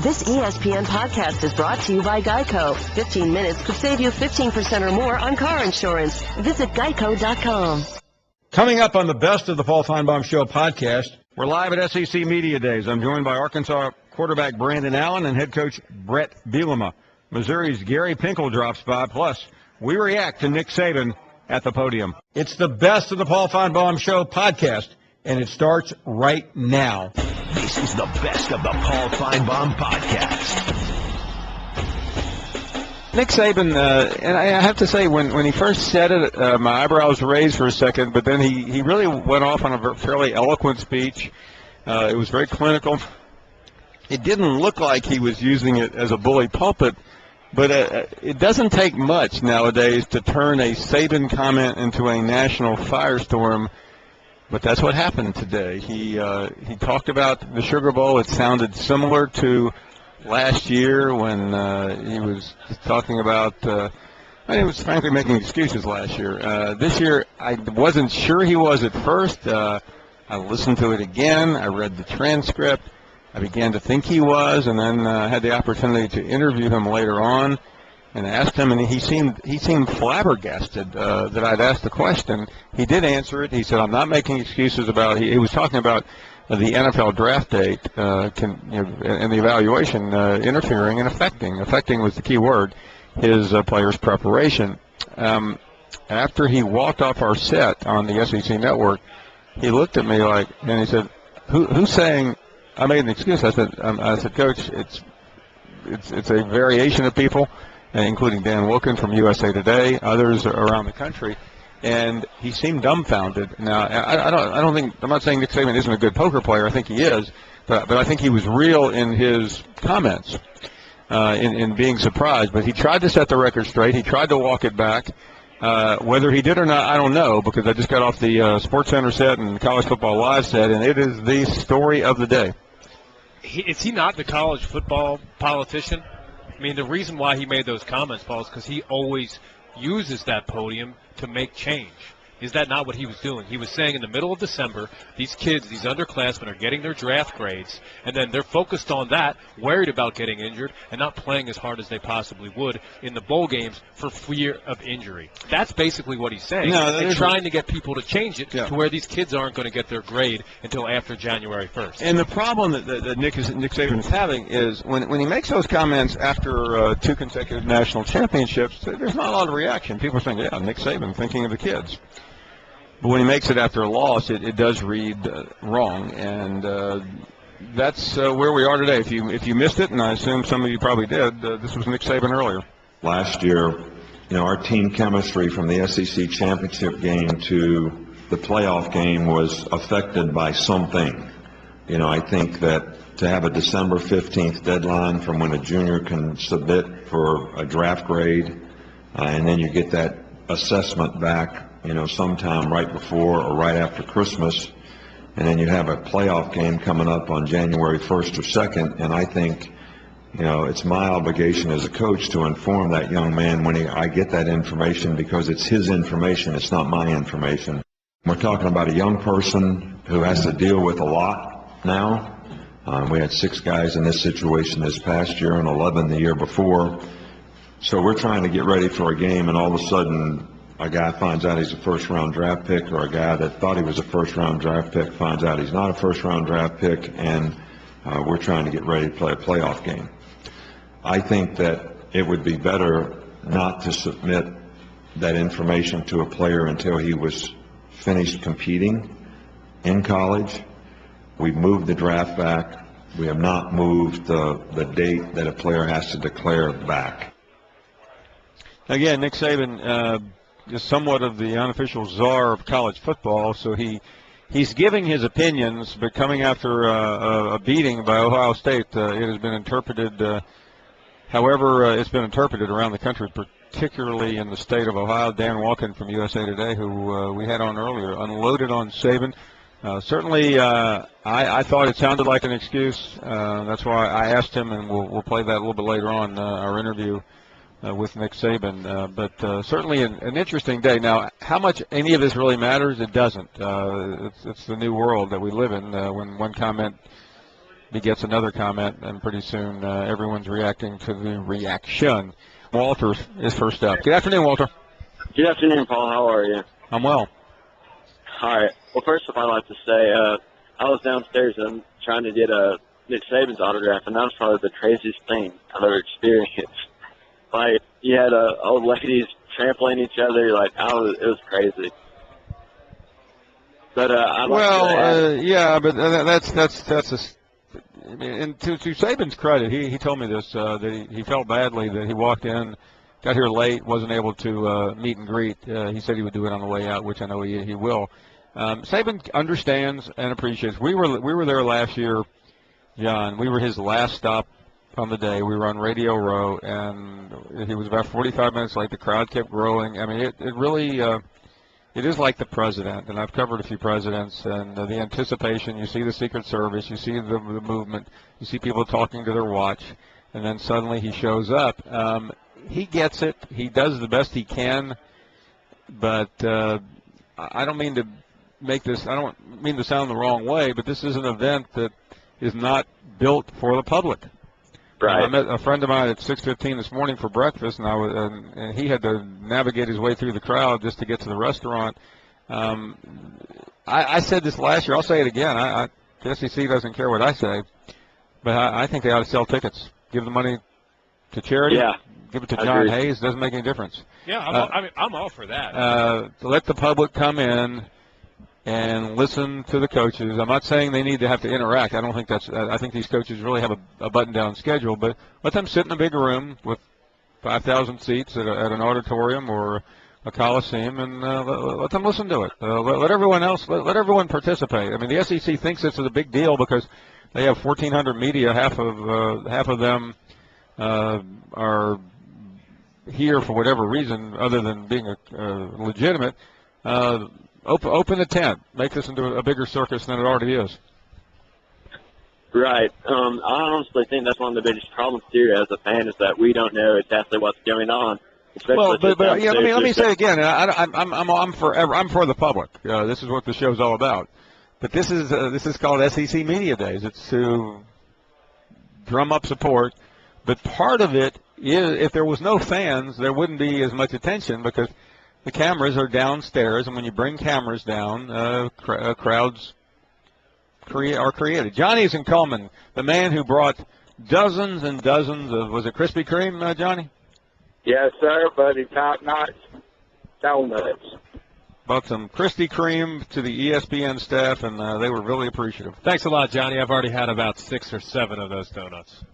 This ESPN podcast is brought to you by Geico. 15 minutes could save you 15% or more on car insurance. Visit geico.com. Coming up on the Best of the Paul Finebaum Show podcast, we're live at SEC Media Days. I'm joined by Arkansas quarterback Brandon Allen and head coach Bret Bielema. Missouri's Gary Pinkel drops by, plus we react to Nick Saban at the podium. It's the Best of the Paul Finebaum Show podcast, and it starts right now. This is the Best of the Paul Finebaum podcast. Nick Saban, and I have to say, when he first said it, my eyebrows raised for a second, but then he really went off on a fairly eloquent speech. It was very clinical. It didn't look like he was using it as a bully pulpit, but it doesn't take much nowadays to turn a Saban comment into a national firestorm. But that's what happened today. He talked about the Sugar Bowl. It sounded similar to last year when he was talking about he was frankly making excuses last year. This year, I wasn't sure he was at first. I listened to it again. I read the transcript. I began to think he was, and then had the opportunity to interview him later on and asked him, and he seemed flabbergasted that I'd asked the question. He did answer it. He said, "I'm not making excuses about." He was talking about the NFL draft date and the evaluation interfering and affecting. Affecting was the key word. His players' preparation. After he walked off our set on the SEC network, he looked at me and he said, "Who's saying I made an excuse?" I said, "Coach, it's a variation of people, including Dan Wilkin from USA Today, others around the country." And he seemed dumbfounded. Now, I'm not saying Nick Saban isn't a good poker player. I think he is, but I think he was real in his comments, in being surprised. But he tried to set the record straight. He tried to walk it back. Whether he did or not, I don't know, because I just got off the SportsCenter set and College Football Live set, and it is the story of the day. Is he not the college football politician? I mean, the reason why he made those comments, Paul, is because he always uses that podium to make change. Is that not what he was doing? He was saying in the middle of December, these kids, these underclassmen are getting their draft grades, and then they're focused on that, worried about getting injured, and not playing as hard as they possibly would in the bowl games for fear of injury. That's basbasically what he's saying. And trying to get people to change it to where these kids aren't going to get their grade until after January 1st. And the problem that Nick Saban is having is when he makes those comments after 2 consecutive national championships, there's not a lot of reaction. People are saying, yeah, Nick Saban thinking of the kids. But when he makes it after a loss, it does read wrong, and that's where we are today. If you missed it, and I assume some of you probably did, this was Nick Saban earlier. Last year, our team chemistry from the SEC championship game to the playoff game was affected by something. I think that to have a December 15th deadline from when a junior can submit for a draft grade, and then you get that assessment back sometime right before or right after Christmas, and then you have a playoff game coming up on January 1st or 2nd, and I think, it's my obligation as a coach to inform that young man when I get that information, because it's his information, it's not my information. We're talking about a young person who has to deal with a lot now. We had 6 guys in this situation this past year and 11 the year before. So we're trying to get ready for a game, and all of a sudden a guy finds out he's a first-round draft pick, or a guy that thought he was a first-round draft pick finds out he's not a first-round draft pick, and we're trying to get ready to play a playoff game. I think that it would be better not to submit that information to a player until he was finished competing in college. We've moved the draft back. We have not moved the date that a player has to declare back. Again, Nick Saban is somewhat of the unofficial czar of college football, so he's giving his opinions, but coming after a beating by Ohio State. It has been interpreted however it's been interpreted around the country, particularly in the state of Ohio. Dan Wilkin from USA Today, who we had on earlier, unloaded on Saban. Certainly, I thought it sounded like an excuse. That's why I asked him, and we'll play that a little bit later on, our interview with Nick Saban. But certainly an interesting day. Now, how much any of this really matters, it doesn't. It's the new world that we live in. When one comment begets another comment, and pretty soon everyone's reacting to the reaction. Walter is first up. Good afternoon, Walter. Good afternoon, Paul. How are you? I'm well. All right. Well, first of all, I'd like to say I was downstairs and trying to get Nick Saban's autograph, and that was probably the craziest thing I've ever experienced. Like, you had old ladies trampling each other. Like, it was crazy. But yeah, but that's a. I mean, and to Saban's credit, he told me this that he felt badly that he walked in, got here late, wasn't able to meet and greet. He said he would do it on the way out, which I know he will. Saban understands and appreciates. We were there last year, John. We were his last stop on the day. We were on Radio Row, and he was about 45 minutes late. The crowd kept growing. I mean, it really. It is like the president, and I've covered a few presidents, and the anticipation, you see the Secret Service, you see the movement, you see people talking to their watch, and then suddenly he shows up. He gets it. He does the best he can, but I don't mean to make this, I don't mean to sound the wrong way, but this is an event that is not built for the public. Right. I met a friend of mine at 6:15 this morning for breakfast, and he had to navigate his way through the crowd just to get to the restaurant. I said this last year. I'll say it again. The SEC doesn't care what I say, but I think they ought to sell tickets. Give the money to charity. Yeah. Give it to John Hayes. Doesn't make any difference. Yeah, I'm all for that. Let the public come in and listen to the coaches. I'm not saying they need to have to interact. I don't think that's. I think these coaches really have a button-down schedule. But let them sit in a big room with 5,000 seats at an auditorium or a coliseum, and let them listen to it. Let everyone else. Let everyone participate. I mean, the SEC thinks it's a big deal because they have 1,400 media. Half of them are here for whatever reason, other than being legitimate. Open the tent. Make this into a bigger circus than it already is. Right. I honestly think that's one of the biggest problems too, as a fan, is that we don't know exactly what's going on. Well, but yeah, let me say again. I'm for the public. This is what the show's all about. But this is called SEC Media Days. It's to drum up support. But part of it is, if there was no fans, there wouldn't be as much attention because the cameras are downstairs, and when you bring cameras down, crowds are created. Johnny's in Coleman, the man who brought dozens and dozens of, was it Krispy Kreme, Johnny? Yes, sir, buddy. Top-notch donuts. Brought some Krispy Kreme to the ESPN staff, and they were really appreciative. Thanks a lot, Johnny. I've already had about 6 or 7 of those donuts.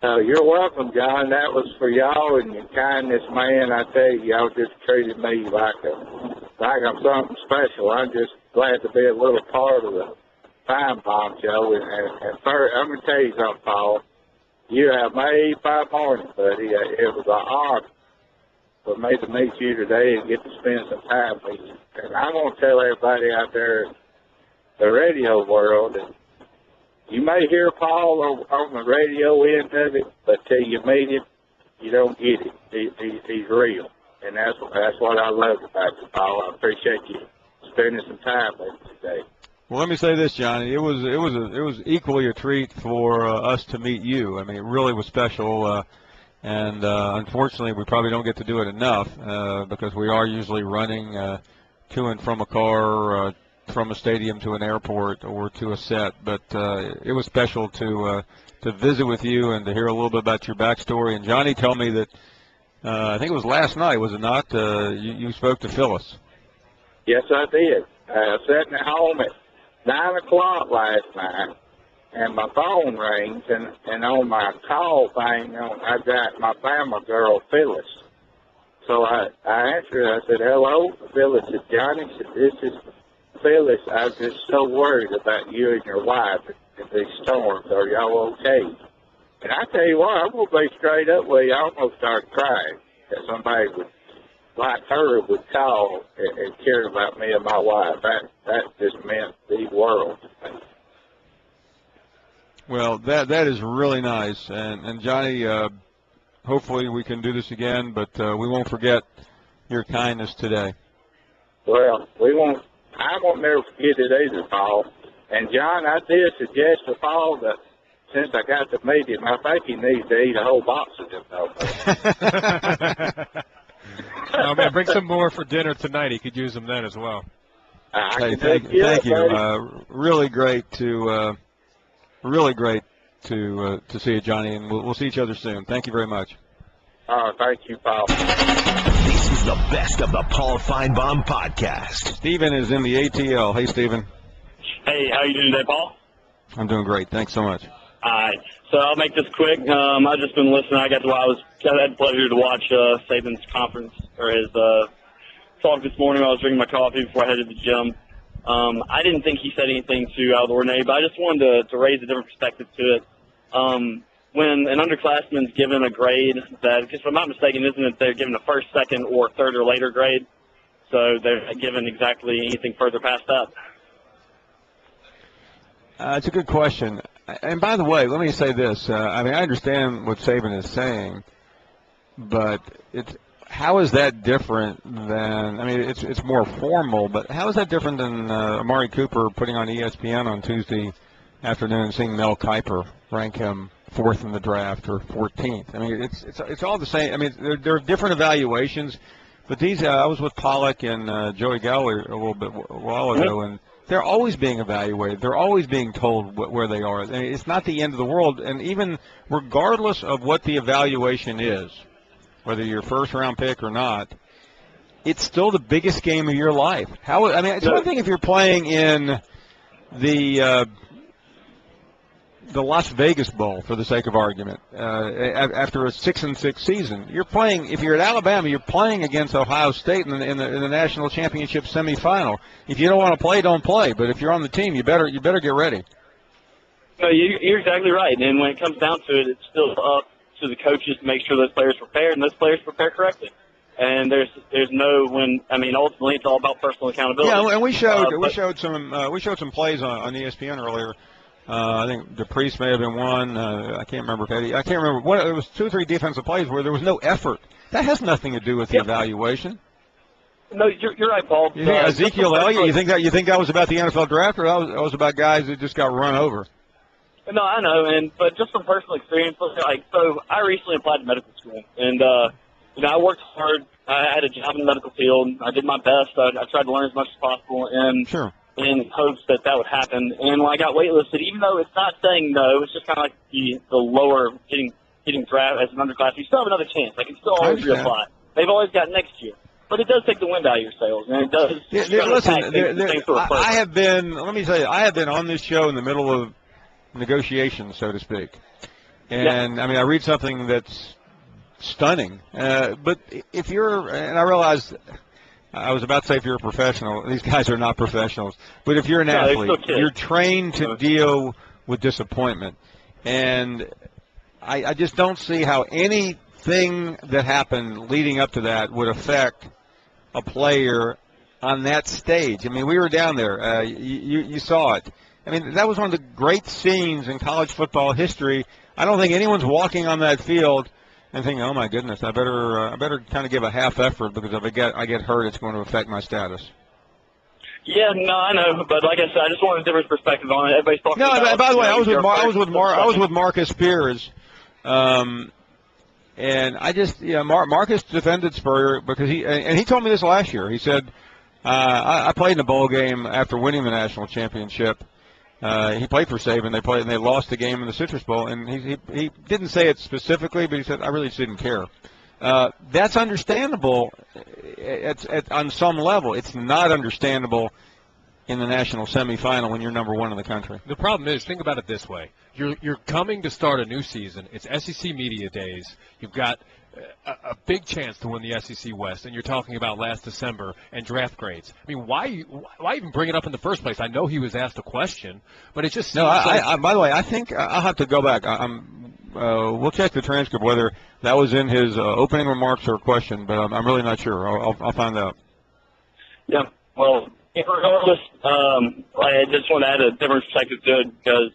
You're welcome, John. That was for y'all and your kindness, man. I tell you, y'all just treated me like I'm something special. I'm just glad to be a little part of the Finebaum show. And first, I'm going to tell you something, Paul. You have made my morning, buddy. It was an honor for me to meet you today and get to spend some time with you. And I want to tell everybody out there, the radio world, that you may hear Paul on the radio end of it, but till you meet him, you don't get it. He's real, and that's what I love about you, Paul. I appreciate you spending some time with me today. Well, let me say this, Johnny. It was equally a treat for us to meet you. I mean, it really was special, and unfortunately, we probably don't get to do it enough because we are usually running to and from a car. From a stadium to an airport or to a set, but it was special to visit with you and to hear a little bit about your backstory. And Johnny told me that I think it was last night, was it not? You spoke to Phyllis. Yes, I did. Sitting at home at 9 o'clock last night, and my phone rings, and on my call thing, I got my family girl Phyllis. So I answered. I said, "Hello, Phyllis." Said, "Johnny," said, "This is Phyllis, I'm just so worried about you and your wife in these storms. Are y'all okay?" And I tell you what, I'm going to be straight up with you. I almost started crying that somebody like her would call and care about me and my wife. That just meant the world to me. Well, that is really nice. And Johnny, hopefully we can do this again, but we won't forget your kindness today. Well, I won't never forget it either, Paul. And, John, I did suggest to Paul that since I got to meet him, I think he needs to eat a whole box of them. Oh, man, bring some more for dinner tonight. He could use them then as well. Hey, thank you. Really great to see you, Johnny, and we'll see each other soon. Thank you very much. Thank you, Paul. This is the best of the Paul Finebaum podcast. Stephen is in the ATL. Hey, Stephen. Hey, how you doing today, Paul? I'm doing great. Thanks so much. All right. So I'll make this quick. I've just been listening. I had the pleasure to watch Saban's conference or his talk this morning while I was drinking my coffee before I headed to the gym. I didn't think he said anything too out of the ordinary, but I just wanted to raise a different perspective to it. When an underclassman's given a grade that, if I'm not mistaken, isn't it they're given a first, second, or third or later grade? So they're not given exactly anything further past that. It's a good question. And by the way, let me say this. I understand what Saban is saying, but how is that different than, it's more formal, but how is that different than Amari Cooper putting on ESPN on Tuesday afternoon and seeing Mel Kiper rank him 4th in the draft or 14th? It's all the same. There are different evaluations, but these, I was with Pollock and Joey Galloway a while ago, and they're always being evaluated. They're always being told where they are. It's not the end of the world. And even regardless of what the evaluation is, whether you're first-round pick or not, it's still the biggest game of your life. It's one thing if you're playing in the Las Vegas Bowl, for the sake of argument, after a 6-6 season. If you're at Alabama, you're playing against Ohio State in the national championship semifinal. If you don't want to play, don't play. But if you're on the team, you better get ready. No, you're exactly right. And when it comes down to it, it's still up to the coaches to make sure those players prepare and those players prepare correctly. And ultimately it's all about personal accountability. Yeah, and we showed some plays on ESPN earlier. I think DePriest may have been one. I can't remember. I can't remember. It was 2 or 3 defensive plays where there was no effort. That has nothing to do with the evaluation. No, you're right, Paul. You think Ezekiel Elliott? You think that was about the NFL draft, or that was about guys that just got run over? No, I know, but just from personal experience, so I recently applied to medical school, and I worked hard. I had a job in the medical field. I did my best. I tried to learn as much as possible, and sure. In hopes that would happen. And when I got waitlisted, even though it's not saying no, it's just kind of like the lower getting drafted as an underclassman, you still have another chance. I can still always reapply. They've always got next year. But it does take the wind out of your sails, and it does. I have been. Let me tell you, I have been on this show in the middle of negotiations, so to speak, and I read something that's stunning. But if you're, and I realize, I was about to say if you're a professional, these guys are not professionals. But if you're an athlete, you're trained to deal with disappointment, and I just don't see how anything that happened leading up to that would affect a player on that stage. We were down there. You saw it. That was one of the great scenes in college football history. I don't think anyone's walking on that field and thinking, "Oh my goodness, I better kind of give a half effort because if I get hurt, it's going to affect my status." Yeah, no, I know, but like I said, I just wanted a different perspective on it. Everybody's talking about. No, by the way, I was with Marcus Spears, and I just Marcus defended Spurrier because he told me this last year. He said, "I played in a bowl game after winning the national championship." He played for Saban. They lost the game in the Citrus Bowl, and he didn't say it specifically, but he said, "I really just didn't care." That's understandable on some level. It's not understandable in the national semifinal when you're number 1 in the country. The problem is, think about it this way: you're coming to start a new season. It's SEC Media Days. You've got a big chance to win the SEC West, and you're talking about last December and draft grades. Why even bring it up in the first place? I know he was asked a question, but it just seems by the way, I think I'll have to go back. We'll check the transcript whether that was in his opening remarks or a question, but I'm really not sure. I'll find out. Yeah, well, regardless, I just want to add a different perspective to it because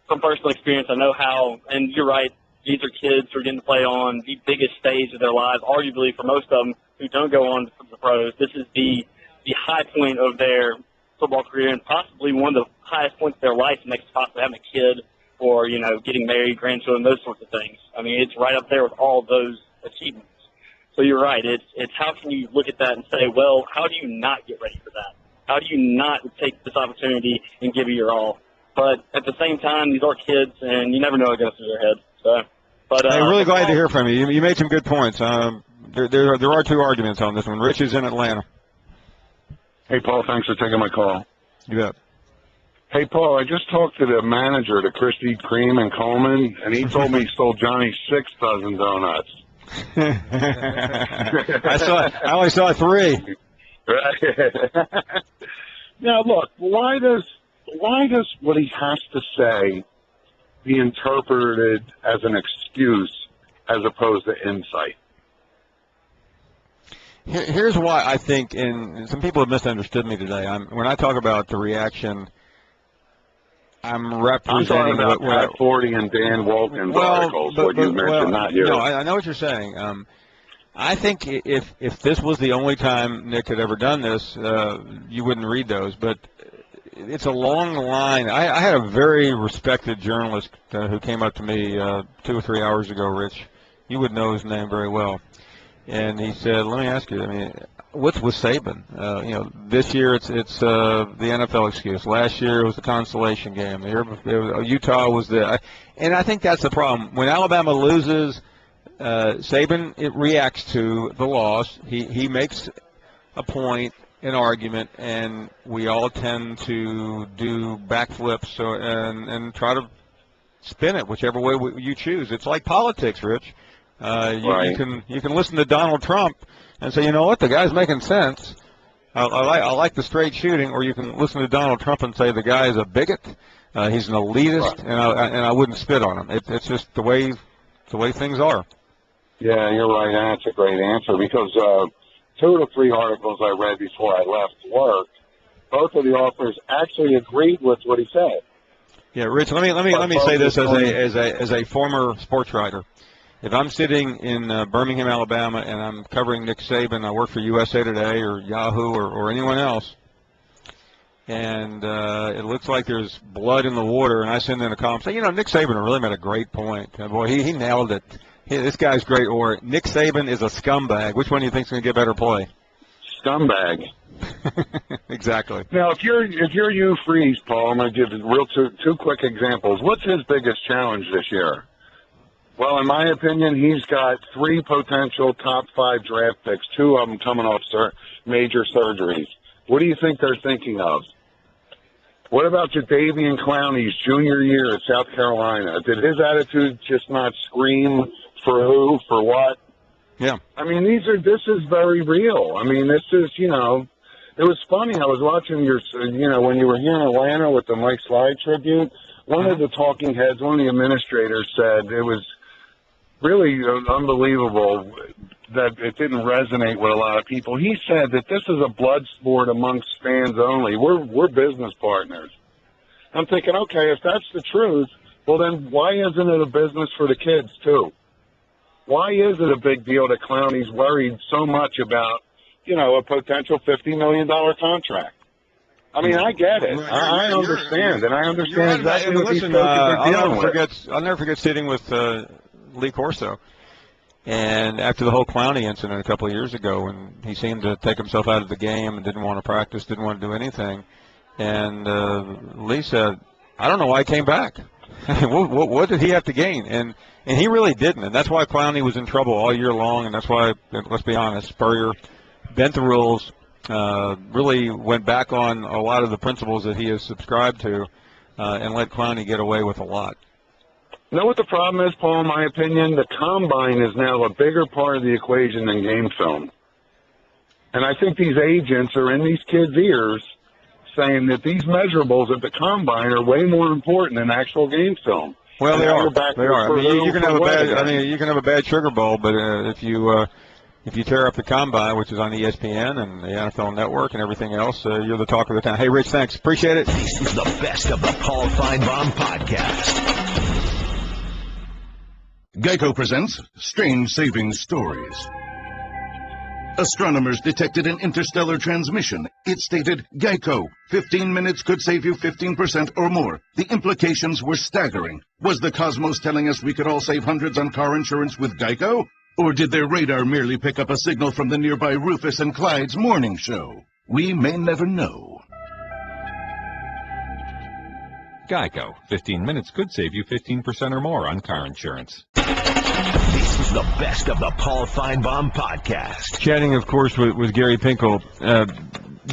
from personal experience, I know how, and you're right, these are kids who are getting to play on the biggest stage of their lives, arguably for most of them who don't go on to the pros. This is the high point of their football career and possibly one of the highest points of their life next to possibly having a kid or, getting married, grandchildren, those sorts of things. I mean, it's right up there with all those achievements. So you're right. It's how can you look at that and say, well, how do you not get ready for that? How do you not take this opportunity and give it your all? But at the same time, these are kids, and you never know what goes through their heads. So, but hey, really glad to hear from you. You made some good points. There are two arguments on this one. Rich is in Atlanta. Hey, Paul, thanks for taking my call. You bet. Hey, Paul, I just talked to the manager, the Krispy Kreme in Coleman, and he told me he stole Johnny 6 dozen donuts. I only saw 3. Now, look, why does what he has to say be interpreted as an excuse as opposed to insight? Here's why I think, and some people have misunderstood me today. When I talk about the reaction, I'm representing. I'm talking about Pat 40 and Dan Wolken's articles, what you mentioned, not you. No, I know what you're saying. I think if this was the only time Nick had ever done this, you wouldn't read those. But it's a long line. I had a very respected journalist who came up to me 2 or 3 hours ago, Rich. You would know his name very well. And he said, let me ask you, I mean, what's with Saban? This year it's the NFL excuse. Last year it was the consolation game. The year Utah was and I think that's the problem. When Alabama loses, Saban, it reacts to the loss. He makes a point, an argument, and we all tend to do backflips and try to spin it whichever way you choose. It's like politics, Rich. You can listen to Donald Trump and say, you know what, the guy's making sense. I like the straight shooting. Or you can listen to Donald Trump and say the guy is a bigot. He's an elitist, and I wouldn't spit on him. It's just the way things are. Yeah, you're right. That's a great answer because 2 or 3 articles I read before I left work, both of the authors actually agreed with what he said. Yeah, Rich. Let me say this as a former sports writer. If I'm sitting in Birmingham, Alabama, and I'm covering Nick Saban, I work for USA Today or Yahoo or anyone else, and it looks like there's blood in the water, and I send in a column saying, Nick Saban really made a great point. And boy, he nailed it. This guy's great. Or Nick Saban is a scumbag. Which one do you think is going to get better play? Scumbag. Exactly. Now, if you're Hugh Freeze, Paul, I'm going to give two quick examples. What's his biggest challenge this year? Well, in my opinion, he's got 3 potential top 5 draft picks, 2 of them coming off major surgeries. What do you think they're thinking of? What about Jadeveon Clowney's junior year at South Carolina? Did his attitude just not scream for who, for what? Yeah. I mean, this is very real. I mean, this is, it was funny. I was watching when you were here in Atlanta with the Mike Slide tribute, one of the talking heads, one of the administrators said it was really unbelievable that it didn't resonate with a lot of people. He said that this is a blood sport amongst fans only. We're business partners. I'm thinking, okay, if that's the truth, well then why isn't it a business for the kids too? Why is it a big deal that Clowney's worried so much about, a potential $50 million contract? I mean, I get it. I understand, and I understand exactly what these coaches are dealing with. I'll never forget sitting with Lee Corso, and after the whole Clowney incident a couple of years ago, when he seemed to take himself out of the game and didn't want to practice, didn't want to do anything, and Lee said, I don't know why he came back. what did he have to gain? And he really didn't, and that's why Clowney was in trouble all year long, and that's why, let's be honest, Spurrier bent the rules, really went back on a lot of the principles that he has subscribed to, and let Clowney get away with a lot. You know what the problem is, Paul, in my opinion? The combine is now a bigger part of the equation than game film. And I think these agents are in these kids' ears saying that these measurables at the combine are way more important than actual game film. Well, they are. They are. I mean, you can have a bad Sugar Bowl, but if you tear up the combine, which is on ESPN and the NFL Network and everything else, you're the talk of the town. Hey, Rich, thanks. Appreciate it. This is the best of the Paul Finebaum podcast. Geico presents Strange Savings Stories. Astronomers detected an interstellar transmission. It stated, Geico, 15 minutes could save you 15% or more. The implications were staggering. Was the cosmos telling us we could all save hundreds on car insurance with Geico? Or did their radar merely pick up a signal from the nearby Rufus and Clyde's morning show? We may never know. Geico. 15 minutes could save you 15% or more on car insurance. This is the best of the Paul Finebaum podcast. Chatting, of course, with Gary Pinkel.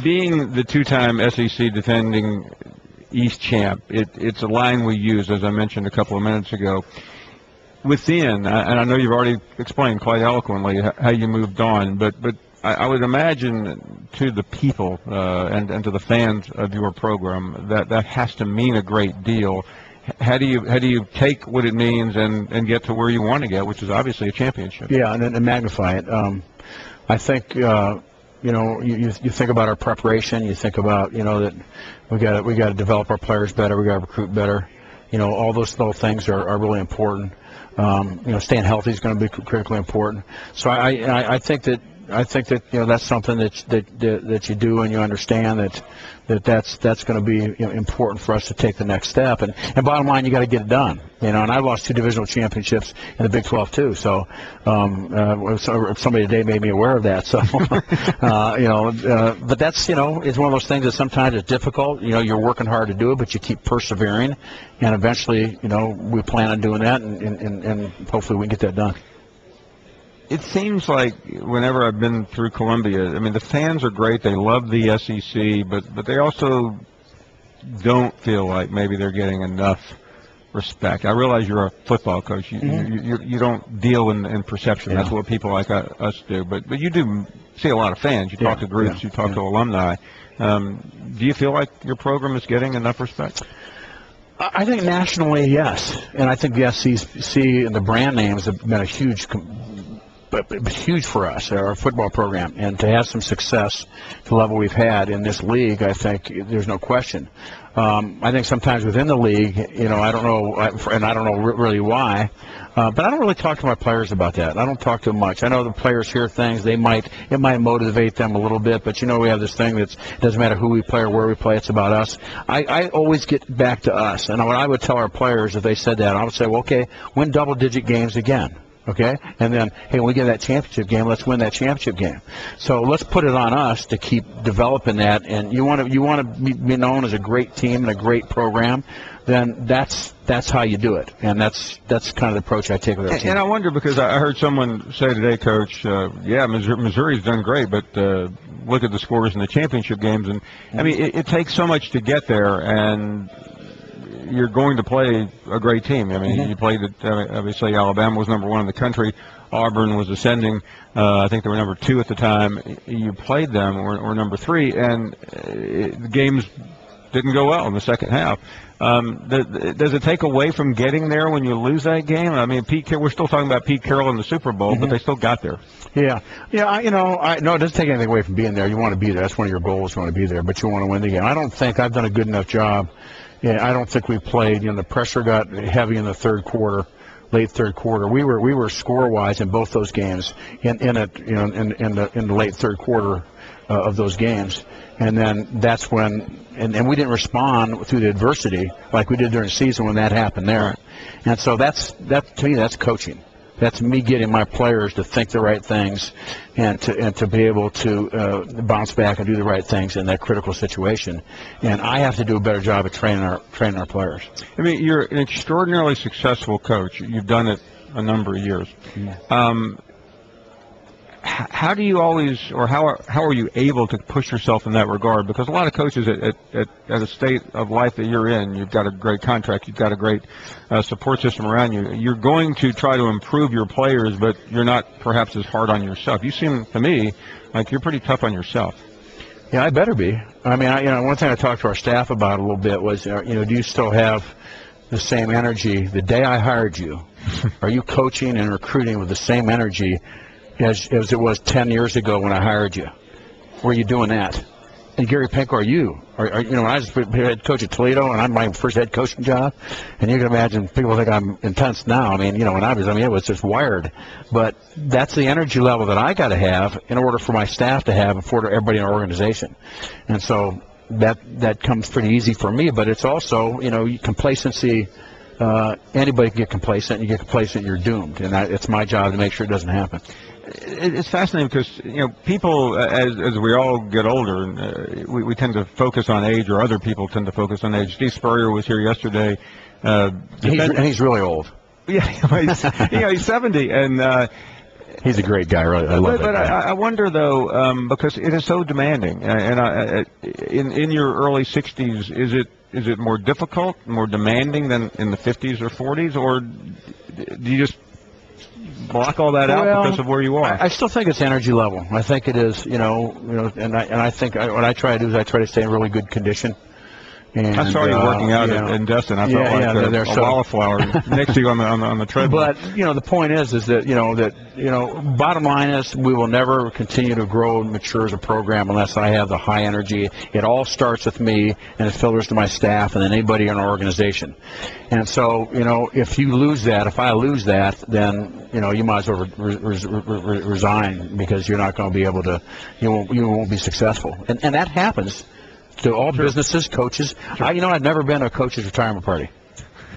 Being the two-time SEC defending East champ, it's a line we use, as I mentioned a couple of minutes ago. Within, and I know you've already explained quite eloquently how you moved on, but I would imagine to the people and to the fans of your program that has to mean a great deal. How do you take what it means and get to where you want to get, which is obviously a championship? Yeah, and magnify it. I think you think about our preparation. You think about that we got to develop our players better. We got to recruit better. All those little things are really important. Staying healthy is going to be critically important. So I think that that's something that you do and you understand that's going to be important for us to take the next step. And bottom line, you got to get it done. And I lost 2 divisional championships in the Big 12 too. So somebody today made me aware of that. So but that's it's one of those things that sometimes it's difficult. You're working hard to do it, but you keep persevering, and eventually we plan on doing that, and hopefully we can get that done. It seems like whenever I've been through Columbia, I mean, the fans are great. They love the SEC, but they also don't feel like maybe they're getting enough respect. I realize you're a football coach. You don't deal in perception. That's what people like us do. But you do see a lot of fans. You talk to groups. You talk to alumni. Do you feel like your program is getting enough respect? I think nationally, yes. And I think the SEC and the brand names have been a huge for us, our football program, and to have some success to the level we've had in this league, I think there's no question. I think sometimes within the league, I don't know, and I don't know really why, but I don't really talk to my players about that. I don't talk to them much. I know the players hear things. It might motivate them a little bit, but we have this thing that doesn't matter who we play or where we play. It's about us. I always get back to us, and what I would tell our players if they said that, I would say, well, okay, win double-digit games again. Okay, and then, hey, when we get that championship game, let's win that championship game. So let's put it on us to keep developing that. And you want to be known as a great team and a great program, then that's how you do it. And that's kind of the approach I take with our team. And I wonder, because I heard someone say today, Coach, Missouri's done great, but look at the scores in the championship games. And I mean, it takes so much to get there, and you're going to play a great team. I mean, you played it, obviously Alabama was number 1 in the country. Auburn was ascending. I think they were number 2 at the time. You played them, or number 3, and the games didn't go well in the second half. Does it take away from getting there when you lose that game? I mean, we're still talking about Pete Carroll in the Super Bowl, but they still got there. Yeah. No, it doesn't take anything away from being there. You want to be there. That's one of your goals. You want to be there, but you want to win the game. I don't think I've done a good enough job. Yeah, I don't think we played. The pressure got heavy in the third quarter, late third quarter. We were score-wise in both those games in the late third quarter of those games, and then that's when and we didn't respond through the adversity like we did during the season when that happened there, and so to me that's coaching. That's me getting my players to think the right things and to be able to bounce back and do the right things in that critical situation. And I have to do a better job of training our players. I mean, you're an extraordinarily successful coach. You've done it a number of years. How do you always, or how are you able to push yourself in that regard? Because a lot of coaches at a state of life that you're in, you've got a great contract, you've got a great support system around you. You're going to try to improve your players, but you're not perhaps as hard on yourself. You seem to me like you're pretty tough on yourself. Yeah, I better be. I mean, one thing I talked to our staff about a little bit was, do you still have the same energy the day I hired you? Are you coaching and recruiting with the same energy as it was 10 years ago when I hired you? Were you doing that? and Gary Pinkel are you? Are when I was head coach at Toledo, and I'm my first head coaching job, and you can imagine people think I'm intense now. I mean, when I was, it was just wired. But that's the energy level that I got to have in order for my staff to have and for everybody in our organization. And so that comes pretty easy for me. But it's also, complacency. Anybody can get complacent. You get complacent, you're doomed. And it's my job to make sure it doesn't happen. It's fascinating because people as we all get older, we tend to focus on age, or other people tend to focus on age. Steve Spurrier was here yesterday. He's really old. Yeah, he's 70, and he's a great guy. Really, I love that guy. I wonder though, because it is so demanding, and in your early 60s, is it more difficult, more demanding than in the 50s or 40s, or do you just block all that out because of where you are? I still think it's energy level. I think it is, and I think what I try to do is I try to stay in really good condition. And, I saw you working out in Destin. I felt like a wallflower next to you on the treadmill. But the point is that bottom line is we will never continue to grow and mature as a program unless I have the high energy. It all starts with me, and it filters to my staff and then anybody in our organization. And so if you lose that, if I lose that, then you might as well resign, because you're not going to be able to. You won't be successful, and that happens to all businesses, coaches. Sure. I've never been to a coach's retirement party.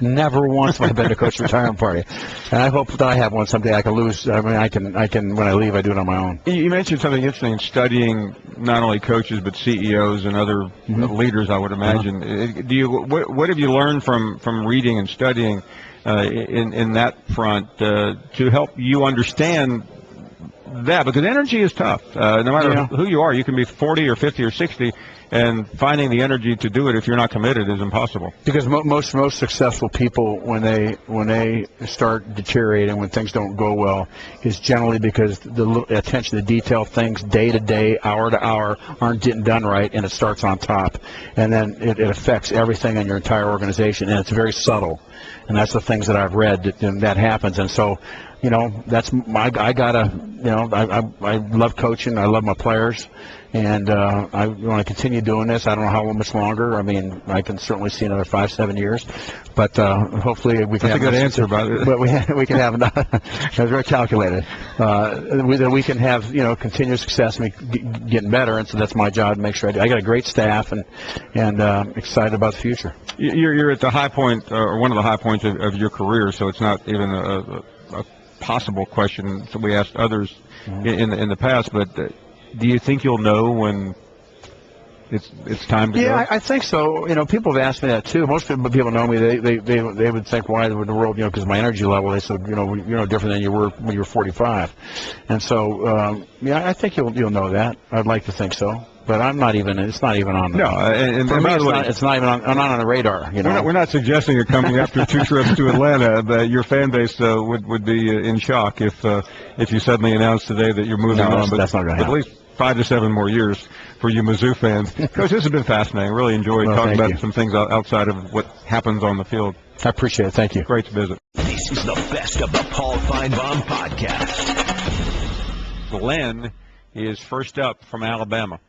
Never once have I been to a coach's retirement party. And I hope that I have one someday. I can lose. I mean, I can. When I leave, I do it on my own. You mentioned something interesting: studying not only coaches but CEOs and other leaders. I would imagine. What have you learned from reading and studying in that front to help you understand that? Because energy is tough. No matter who you are, you can be 40 or 50 or 60. And finding the energy to do it if you're not committed is impossible. Because most successful people, when they start deteriorating, when things don't go well, is generally because the attention to detail, things day to day, hour to hour, aren't getting done right, and it starts on top, and then it affects everything in your entire organization, and it's very subtle. And that's the things that I've read that happens. And so, that's I love coaching. I love my players. And I want to continue doing this. I don't know how much longer. I mean, I can certainly see another 5-7 years, but hopefully we can. That's a good answer, but we can have. It was very calculated. We can have continuous success and getting better, and so that's my job to make sure I got a great staff and excited about the future. You're at the high point, or one of the high points of your career, so it's not even a possible question that we asked others in the past, but. Do you think you'll know when it's time to go? Yeah, I think so. People have asked me that too. Most people know me. They would think, why in the world? Because of my energy level. They said, you're no different than you were when you were 45. And so, I think you'll know that. I'd like to think so. But I'm not even. It's not even on. No, and for me, it's not even on the radar. We're not suggesting you're coming after 2 trips to Atlanta. But your fan base would be in shock if you suddenly announced today that you're moving on. But that's not going to happen. At least 5 to 7 more years for you Mizzou fans. Coach, this has been fascinating. Really enjoyed talking about some things outside of what happens on the field. I appreciate it. Thank you. Great to visit. This is the best of the Paul Finebaum podcast. Glenn is first up from Alabama.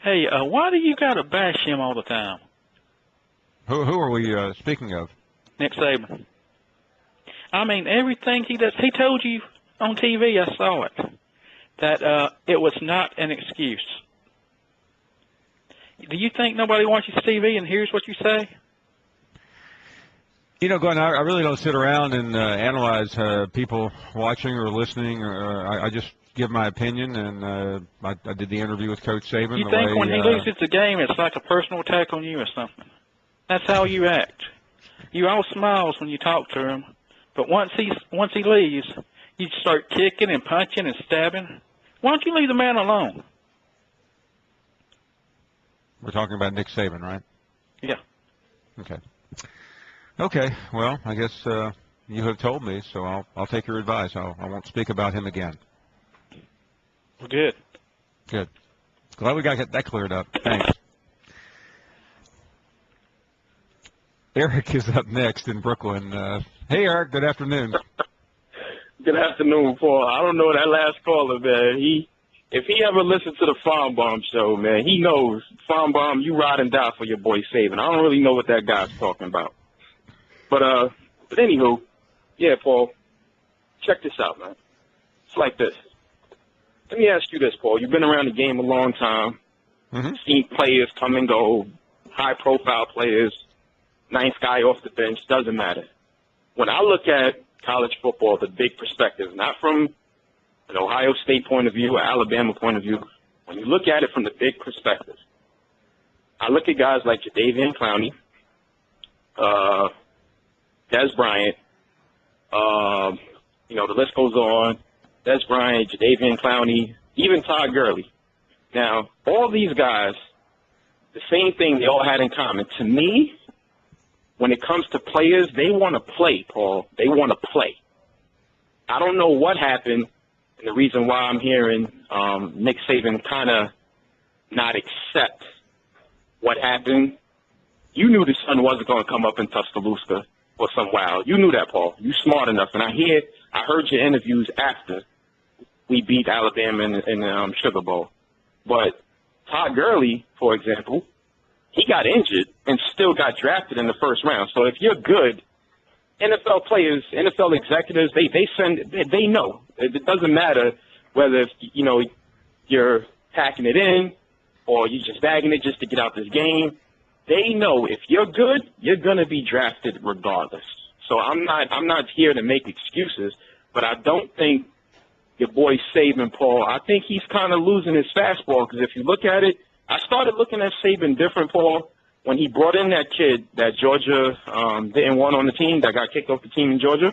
Hey, why do you got to bash him all the time? Who are we speaking of? Nick Saban. I mean, everything he does, he told you on TV, I saw it, that it was not an excuse. Do you think nobody watches TV and hears what you say? Glenn, I really don't sit around and analyze people watching or listening. I just give my opinion, and I did the interview with Coach Saban. You think when he loses the game, it's like a personal attack on you or something? That's how you act. You all smiles when you talk to him, but once he leaves, you start kicking and punching and stabbing. Why don't you leave the man alone? We're talking about Nick Saban, right? Yeah. Okay. Well, I guess you have told me, so I'll take your advice. I won't speak about him again. Well, good. Glad we got that cleared up. Thanks. Eric is up next in Brooklyn. Hey, Eric. Good afternoon. Good afternoon, Paul. I don't know that last caller there. He if he ever listens to the Finebaum show, man, he knows, Finebaum, you ride and die for your boy Saban. I don't really know what that guy's talking about. But anywho, yeah, Paul, check this out, man. It's like this. Let me ask you this, Paul. You've been around the game a long time. Seen players come and go, high-profile players, ninth guy off the bench, doesn't matter. When I look at college football, the big perspective, not from an Ohio State point of view or Alabama point of view, when you look at it from the big perspective, I look at guys like Jadeveon Clowney, Des Bryant, the list goes on, Des Bryant, Jadeveon Clowney, even Todd Gurley. Now, all these guys, the same thing they all had in common. To me, when it comes to players, they want to play, Paul. They want to play. I don't know what happened, and the reason why I'm hearing Nick Saban kind of not accept what happened. You knew the sun wasn't going to come up in Tuscaloosa for some while. You knew that, Paul. You smart enough. And I heard your interviews after we beat Alabama in the Sugar Bowl. But Todd Gurley, for example, he got injured and still got drafted in the first round. So if you're good, NFL players, NFL executives, they know. It doesn't matter whether, you're packing it in or you're just bagging it just to get out this game. They know if you're good, you're going to be drafted regardless. So I'm not here to make excuses, but I don't think your boy Saban, Paul, I think he's kind of losing his fastball because if you look at it, I started looking at Saban different, Paul, when he brought in that kid that Georgia didn't want on the team, that got kicked off the team in Georgia.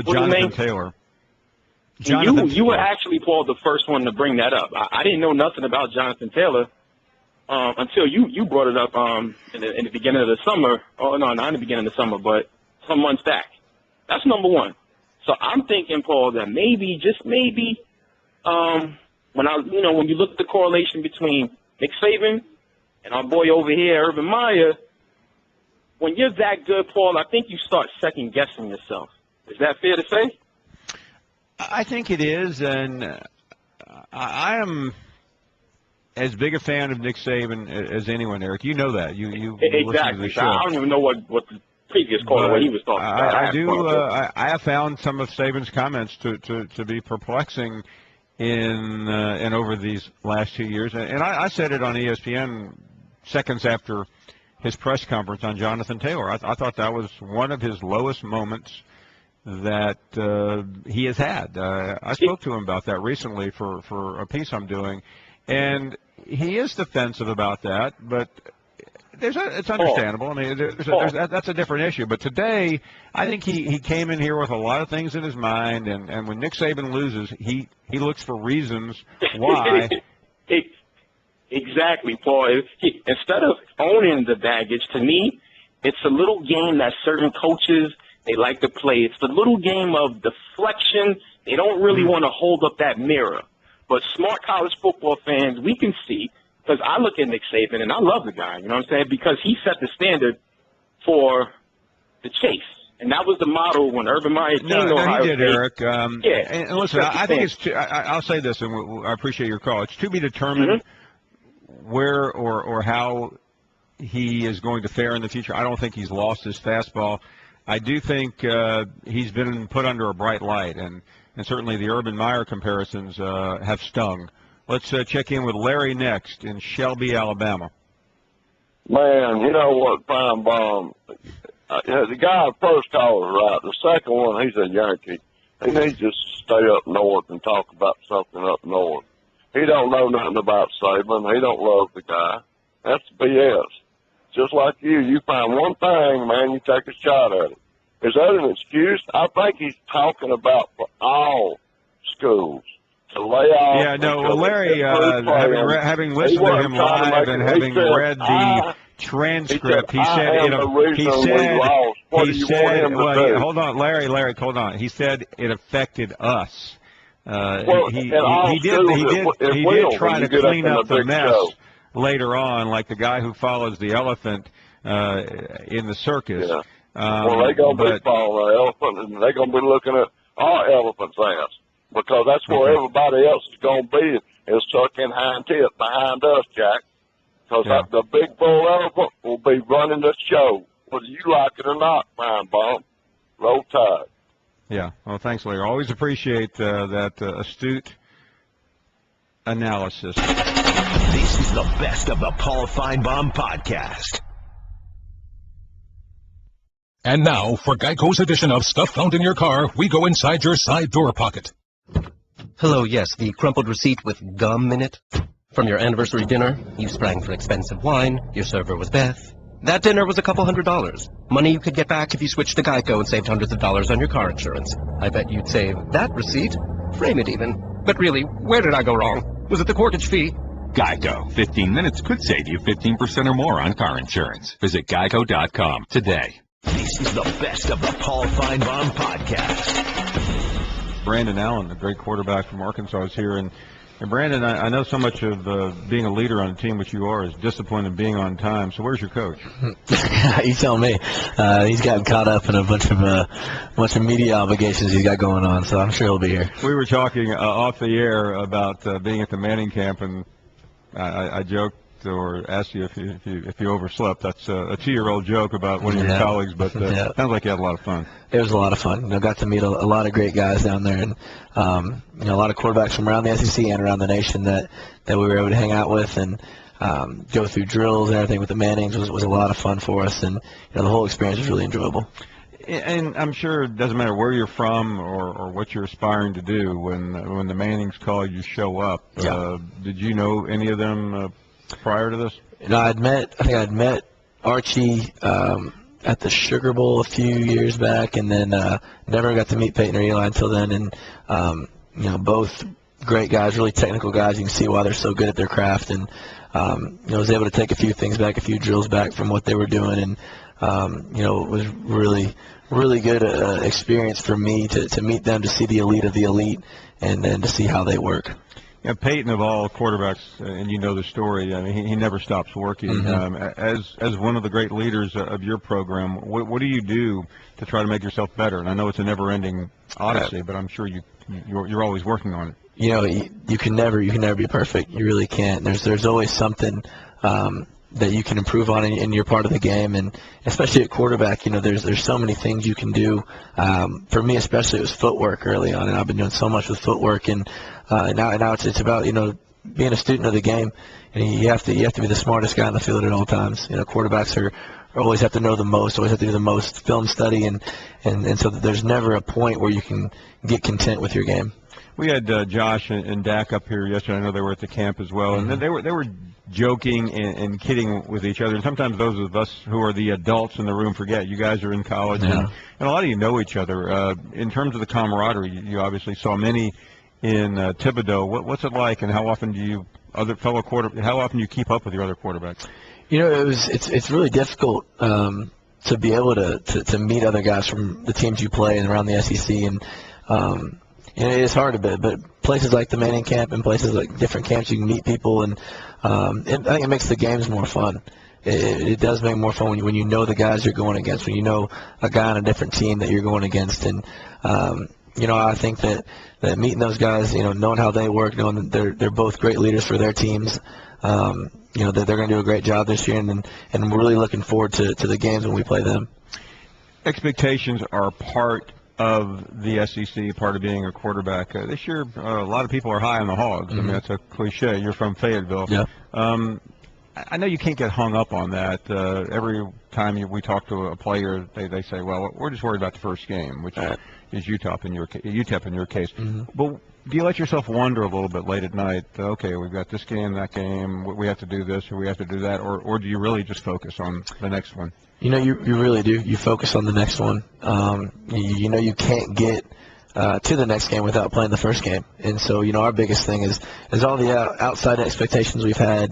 Jonathan Taylor. You were actually, Paul, the first one to bring that up. I didn't know nothing about Jonathan Taylor until you brought it up in the beginning of the summer. Oh, no, not in the beginning of the summer, but some months back. That's number one. So I'm thinking, Paul, that maybe, just maybe, when you look at the correlation between Nick Saban and our boy over here, Urban Meyer, when you're that good, Paul, I think you start second-guessing yourself. Is that fair to say? I think it is, and I am as big a fan of Nick Saban as anyone, Eric. You know that. You exactly. Listen to the show. I don't even know what the previous caller what he was talking about. I have found some of Saban's comments to be perplexing in over these last 2 years, and I said it on ESPN seconds after his press conference on Jonathan Taylor. I thought that was one of his lowest moments that he has had. I spoke to him about that recently for a piece I'm doing, and he is defensive about that, but it's understandable. I mean, that's a different issue. But today, I think he came in here with a lot of things in his mind, and when Nick Saban loses, he looks for reasons why. Exactly, Paul. Instead of owning the baggage, to me, it's a little game that certain coaches, they like to play. It's the little game of deflection. They don't really want to hold up that mirror. But smart college football fans, we can see, because I look at Nick Saban, and I love the guy, you know what I'm saying, because he set the standard for the chase. And that was the model when Urban Meyer came to Ohio State. He did, Eric. And listen, I think it's I'll say this, and I appreciate your call. It's to be determined where or how he is going to fare in the future. I don't think he's lost his fastball. I do think he's been put under a bright light, and certainly the Urban Meyer comparisons have stung. Let's check in with Larry next in Shelby, Alabama. Man, you know what, Finebaum, the guy first call was right. The second one, he's a Yankee. He needs to stay up north and talk about something up north. He don't know nothing about Saban. He don't love the guy. That's BS. Just like you find one thing, man, you take a shot at it. Is that an excuse? I think he's talking about for all schools to lay off. Yeah, no, well, Larry, having listened to him live and having read the transcript, he said, hold on, Larry, hold on. He said it affected us. He did try to clean up the mess later on, like the guy who follows the elephant in the circus. Yeah. Well, they're going to be following the elephant, and they're going to be looking at our elephant's ass. because that's where everybody else is going to be, is tucked in hind tip behind us, Jack. Because the big bull elephant will be running the show, whether you like it or not, Finebaum. Roll Tide. Yeah. Well, thanks, Larry. Always appreciate that astute analysis. This is the best of the Paul Finebaum podcast. And now, for Geico's edition of Stuff Found in Your Car, we go inside your side door pocket. Hello, yes, the crumpled receipt with gum in it. From your anniversary dinner, you sprang for expensive wine, your server was Beth. That dinner was a couple $100. Money you could get back if you switched to Geico and saved hundreds of dollars on your car insurance. I bet you'd save that receipt, frame it even. But really, where did I go wrong? Was it the corkage fee? Geico. 15 minutes could save you 15% or more on car insurance. Visit geico.com today. This is the best of the Paul Finebaum podcast. Brandon Allen, a great quarterback from Arkansas, is here. And Brandon, I know so much of being a leader on a team, which you are, is discipline and being on time. So where's your coach? You tell me. He's gotten caught up in a bunch of media obligations he's got going on, so I'm sure he'll be here. We were talking off the air about being at the Manning camp, and I joked or asked you if you overslept. That's a 2-year-old joke about one of your colleagues, but sounds like you had a lot of fun. It was a lot of fun. Got to meet a lot of great guys down there, and a lot of quarterbacks from around the SEC and around the nation that we were able to hang out with and go through drills and everything with the Mannings was a lot of fun for us, and the whole experience was really enjoyable. And I'm sure it doesn't matter where you're from or what you're aspiring to do. When the Mannings call, you show up. Yeah. Did you know any of them prior to this? I think I'd met Archie at the Sugar Bowl a few years back, and then never got to meet Peyton or Eli until then. And both great guys, really technical guys. You can see why they're so good at their craft. And was able to take a few things back, a few drills back from what they were doing, and it was really good experience for me to meet them, to see the elite of the elite, and then to see how they work. Yeah, Peyton, of all quarterbacks, and you know the story, I mean, he never stops working. Mm-hmm. As one of the great leaders of your program, what do you do to try to make yourself better? And I know it's a never-ending odyssey, but I'm sure you're always working on it. You can never be perfect. You really can't. There's always something that you can improve on in your part of the game, and especially at quarterback, there's so many things you can do. For me, especially, it was footwork early on, and I've been doing so much with footwork, and now it's about being a student of the game, and you have to be the smartest guy on the field at all times. Quarterbacks are always have to know the most, always have to do the most film study, and so there's never a point where you can get content with your game. We had Josh and Dak up here yesterday. I know they were at the camp as well, and they were joking and kidding with each other. And sometimes those of us who are the adults in the room forget. You guys are in college, and a lot of you know each other. In terms of the camaraderie, you obviously saw many in Thibodeau. What's it like, and how often do you keep up with your other quarterbacks? It's really difficult to be able to meet other guys from the teams you play and around the SEC, and it is hard a bit, but places like the Manning camp and places like different camps, you can meet people, and I think it makes the games more fun. It does make more fun when you know the guys you're going against, when you know a guy on a different team that you're going against, and I think that meeting those guys, knowing how they work, knowing that they're both great leaders for their teams, that they're going to do a great job this year, and we're really looking forward to the games when we play them. Expectations are part of the SEC, part of being a quarterback. This year, a lot of people are high on the Hogs. Mm-hmm. I mean, that's a cliche. You're from Fayetteville. Yeah. I know you can't get hung up on that. Every time we talk to a player, they say, well, we're just worried about the first game, which is UTEP in your case. Mm-hmm. But do you let yourself wonder a little bit late at night, okay, we've got this game, that game, we have to do this or we have to do that, or do you really just focus on the next one? You really do. You focus on the next one. You can't get to the next game without playing the first game. And so, our biggest thing is all the outside expectations we've had.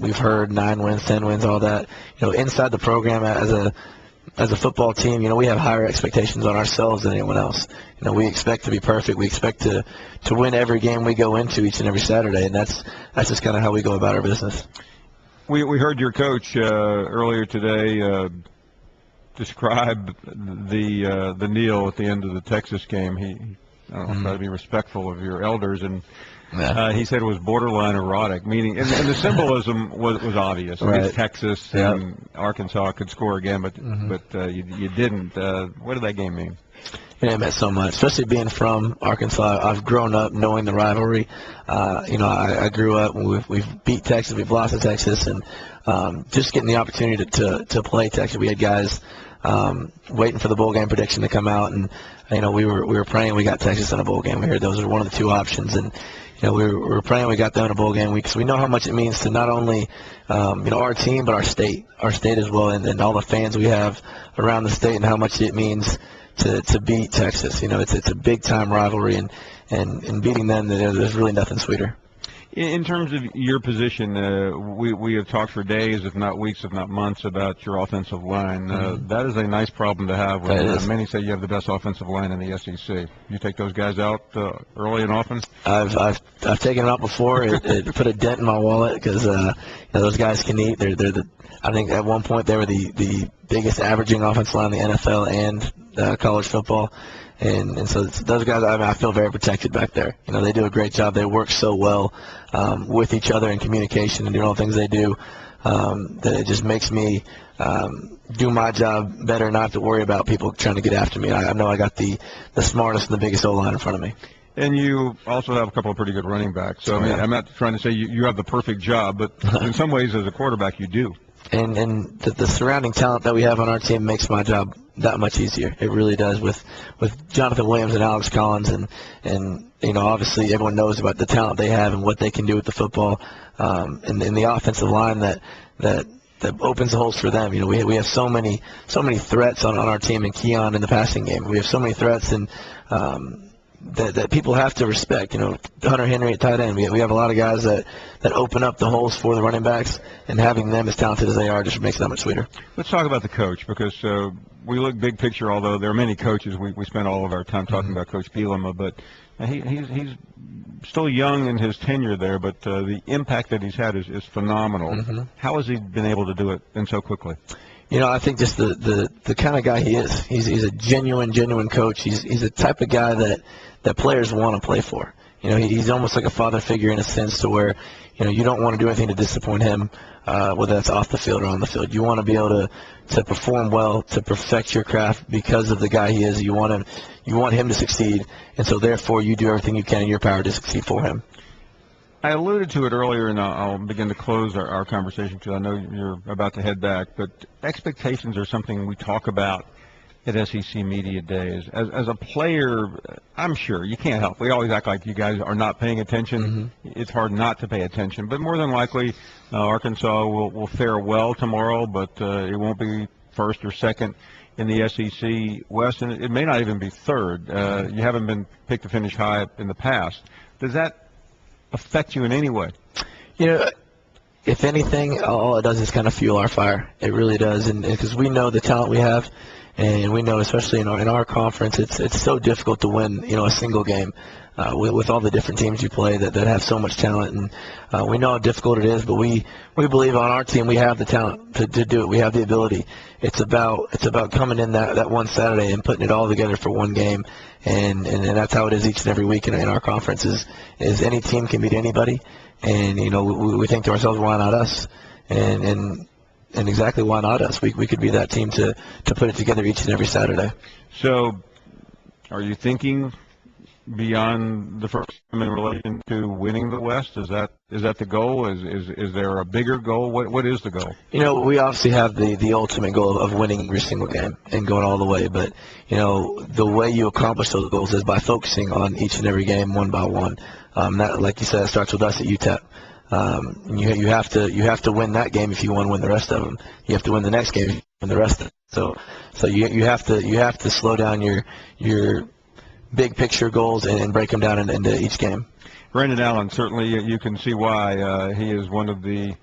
We've heard 9 wins, 10 wins, all that. Inside the program as a football team, we have higher expectations on ourselves than anyone else. We expect to be perfect. We expect to win every game we go into each and every Saturday, and that's just kind of how we go about our business. We heard your coach earlier today describe the kneel at the end of the Texas game. He try to be respectful of your elders, and he said it was borderline erotic, meaning, and the symbolism was obvious. Right. It's Texas and Arkansas could score again, but you didn't. What did that game mean? Yeah, it meant so much, especially being from Arkansas. I've grown up knowing the rivalry. I grew up, we've beat Texas, we've lost to Texas, and just getting the opportunity to play Texas. We had guys waiting for the bowl game prediction to come out, and we were praying we got Texas in a bowl game. We heard those were one of the two options, and we were praying we got them in a bowl game because we know how much it means to not only our team but our state as well, and all the fans we have around the state, and how much it means to beat Texas. It's a big time rivalry, and beating them, there's really nothing sweeter. In terms of your position, we have talked for days, if not weeks, if not months, about your offensive line. That is a nice problem to have. Many say you have the best offensive line in the SEC. You take those guys out early and often? I've taken them out before. It put a dent in my wallet because those guys can eat. I think at one point they were the biggest averaging offensive line in the NFL and college football. And so those guys, I feel very protected back there. They do a great job. They work so well with each other in communication and doing all the things they do that it just makes me do my job better, not to worry about people trying to get after me. I know I got the smartest and the biggest O-line in front of me. And you also have a couple of pretty good running backs. So, I'm not trying to say you have the perfect job, but in some ways as a quarterback you do. And the surrounding talent that we have on our team makes my job that much easier. It really does with Jonathan Williams and Alex Collins, and obviously everyone knows about the talent they have and what they can do with the football, and the offensive line that opens the holes for them. We have so many threats on our team, and Keon in the passing game. We have so many threats, and that people have to respect. Hunter Henry at tight end. We have a lot of guys that open up the holes for the running backs, and having them as talented as they are just makes it that much sweeter. Let's talk about the coach, because we look big picture, although there are many coaches. We spend all of our time talking about Coach Bielema, but he's still young in his tenure there, but the impact that he's had is phenomenal. How has he been able to do it so quickly? I think just the kind of guy he is. He's a genuine coach. He's the type of guy that players want to play for. He's almost like a father figure in a sense, to where you don't want to do anything to disappoint him, whether that's off the field or on the field. You want to be able to perform well, to perfect your craft because of the guy he is. You want him to succeed, and so therefore you do everything you can in your power to succeed for him. I alluded to it earlier, and I'll begin to close our conversation because I know you're about to head back, but expectations are something we talk about at SEC Media Days. As a player, I'm sure you can't help. We always act like you guys are not paying attention. It's hard not to pay attention, but more than likely Arkansas will fare well tomorrow, but it won't be first or second in the SEC West, and it may not even be third. You haven't been picked to finish high in the past. Does that affect you in any way? If anything, all it does is kind of fuel our fire. It really does, and because we know the talent we have, and we know, especially in our conference, it's so difficult to win a single game with all the different teams you play that have so much talent, and we know how difficult it is. But we believe on our team we have the talent to do it. We have the ability. It's about coming in that one Saturday and putting it all together for one game. And that's how it is each and every week in our conference. Is any team can beat anybody, and we think to ourselves, why not us? And exactly, why not us? We could be that team to put it together each and every Saturday. So, are you thinking beyond the first time in relation to winning the West? Is that the goal? Is there a bigger goal? What is the goal? We obviously have the ultimate goal of winning every single game and going all the way. But the way you accomplish those goals is by focusing on each and every game one by one. That, like you said, it starts with us at UTEP. You have to win that game if you want to win the rest of them. You have to win the next game if you win the rest of them. So you have to slow down your big picture goals and break them down into each game. Brandon Allen, certainly you can see why he is one of the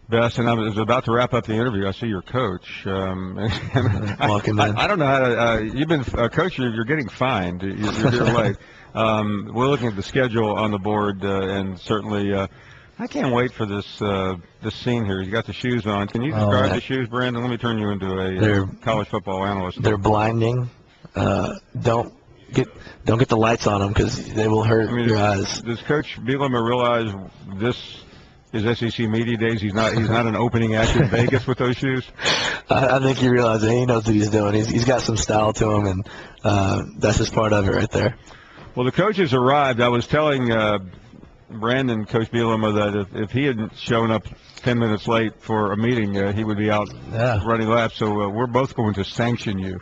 best. And I was about to wrap up the interview. I see your coach. Welcome, man. I don't know how to. You've been a coach. You're getting fined. You're here late. We're looking at the schedule on the board, and certainly I can't wait for this scene here. You got the shoes on. Can you describe the shoes, Brandon? Let me turn you into a college football analyst. They're blinding. don't get the lights on them because they will hurt your eyes. Does Coach Bielema realize this is SEC Media Days? He's not an opening act in Vegas with those shoes. I think he realizes he knows what he's doing. He's got some style to him, and that's just part of it right there. Well, the coaches arrived. I was telling Brandon, Coach Bielema, that if he hadn't shown up 10 minutes late for a meeting, he would be out running laps. So we're both going to sanction you.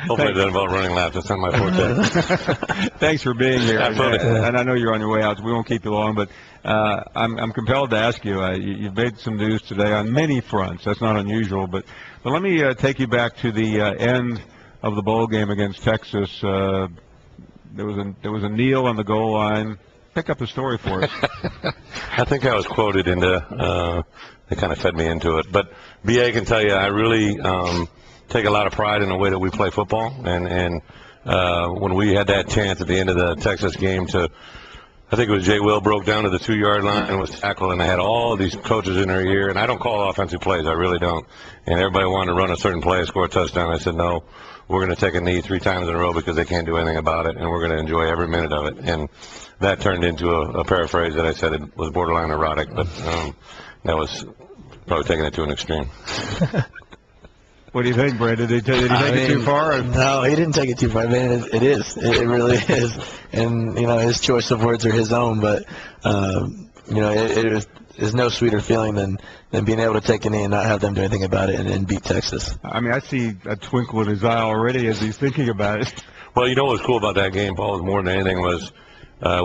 Hopefully that involves running laps. That's not my forte. Thanks for being here. Absolutely. And I know you're on your way out, so we won't keep you long. But I'm compelled to ask you. You've made some news today on many fronts. That's not unusual. But let me take you back to the end of the bowl game against Texas. There was a kneel on the goal line. Pick up the story for us. I think I was quoted into. They kind of fed me into it. But BA can tell you, I really take a lot of pride in the way that we play football. And when we had that chance at the end of the Texas game to, I think it was Jay Will broke down to the 2-yard line and was tackled, and I had all these coaches in their ear. And I don't call offensive plays, I really don't. And everybody wanted to run a certain play and score a touchdown. I said, no, we're going to take a knee 3 times in a row because they can't do anything about it, and we're going to enjoy every minute of it. And that turned into a paraphrase that I said it was borderline erotic, but that was probably taking it to an extreme. What do you think, Brandon? Did he take it too far? No, he didn't take it too far. I mean, it is. It really is. And, his choice of words are his own. But, there's no sweeter feeling than being able to take a knee and not have them do anything about it and beat Texas. I mean, I see a twinkle in his eye already as he's thinking about it. Well, what was cool about that game, Paul, is more than anything was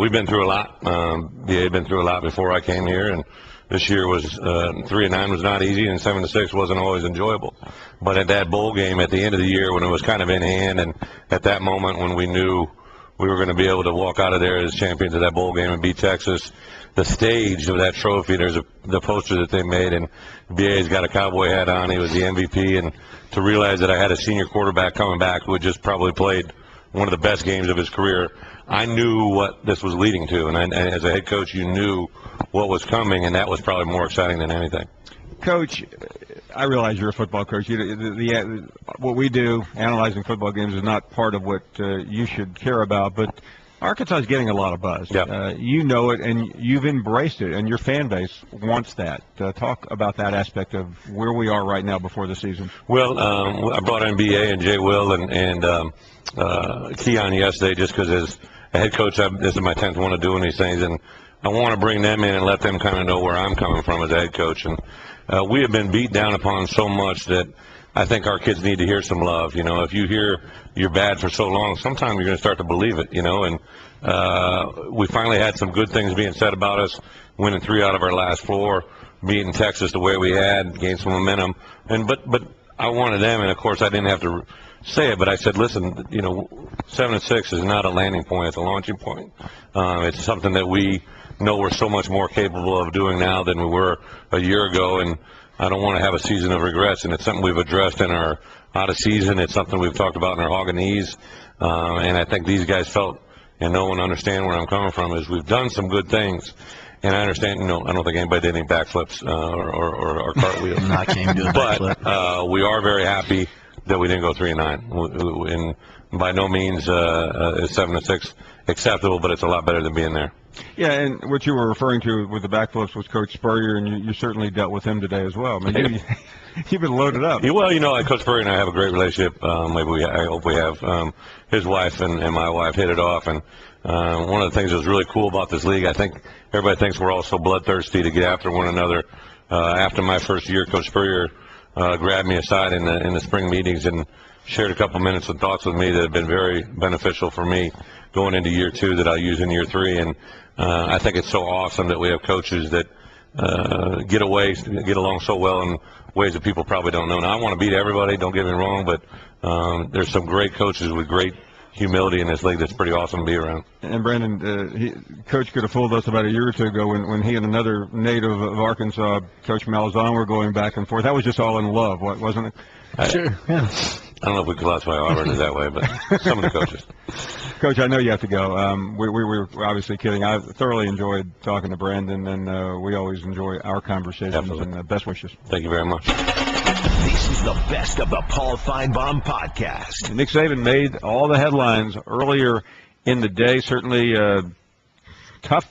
we've been through a lot. BA had been through a lot before I came here, and this year was 3-9 was not easy, and 7-6 wasn't always enjoyable. But at that bowl game at the end of the year, when it was kind of in hand, and at that moment when we knew we were going to be able to walk out of there as champions of that bowl game and beat Texas, the stage of that trophy, there's the poster that they made, and BA's got a cowboy hat on. He was the MVP, and to realize that I had a senior quarterback coming back who had just probably played one of the best games of his career, I knew what this was leading to, and as a head coach, you knew what was coming, and that was probably more exciting than anything. Coach, I realize you're a football coach. What we do, analyzing football games, is not part of what you should care about, but Arkansas is getting a lot of buzz. Yep. You know it, and you've embraced it, and your fan base wants that. Talk about that aspect of where we are right now before the season. Well, I brought in BA and Jay Will and Keon yesterday just because as a head coach, this is my 10th one of doing these things, and I want to bring them in and let them kind of know where I'm coming from as a head coach. And we have been beat down upon so much that I think our kids need to hear some love. If you hear you're bad for so long, sometimes you're going to start to believe it, and we finally had some good things being said about us, winning 3 out of our last 4, beating Texas the way we had, gained some momentum. But I wanted them, and of course I didn't have to say it, but I said, listen, 7-6 is not a landing point, it's a launching point. It's something that we know we're so much more capable of doing now than we were a year ago, and I don't want to have a season of regrets, and it's something we've addressed in our out of season. It's something we've talked about in our hog and knees, and I think these guys felt and know and understand where I'm coming from is we've done some good things, and I understand, I don't think anybody did any backflips or cartwheels. I can't do a backflip. But we are very happy that we didn't go 3-9, and by no means is 7-6 acceptable, but it's a lot better than being there. Yeah, and what you were referring to with the backflips was Coach Spurrier, and you certainly dealt with him today as well. I mean, you've been loaded up. Well, Coach Spurrier and I have a great relationship. I hope we have. His wife and my wife hit it off, and one of the things that was really cool about this league, I think everybody thinks we're all so bloodthirsty to get after one another. After my first year, Coach Spurrier grabbed me aside in the spring meetings and shared a couple minutes of thoughts with me that have been very beneficial for me going into year 2 that I'll use in year 3. And I think it's so awesome that we have coaches that get along so well in ways that people probably don't know. Now, I want to beat everybody, don't get me wrong, but there's some great coaches with great humility in this league that's pretty awesome to be around. And Brandon, Coach could have fooled us about a year or 2 ago when he and another native of Arkansas, Coach Malzahn, were going back and forth. That was just all in love, wasn't it? Sure, yeah. I don't know if we classify Auburn as that way, but some of the coaches. Coach, I know you have to go. We were obviously kidding. I thoroughly enjoyed talking to Brandon, and we always enjoy our conversations. Absolutely. And best wishes. Thank you very much. This is the best of the Paul Finebaum podcast. Nick Saban made all the headlines earlier in the day. Certainly tough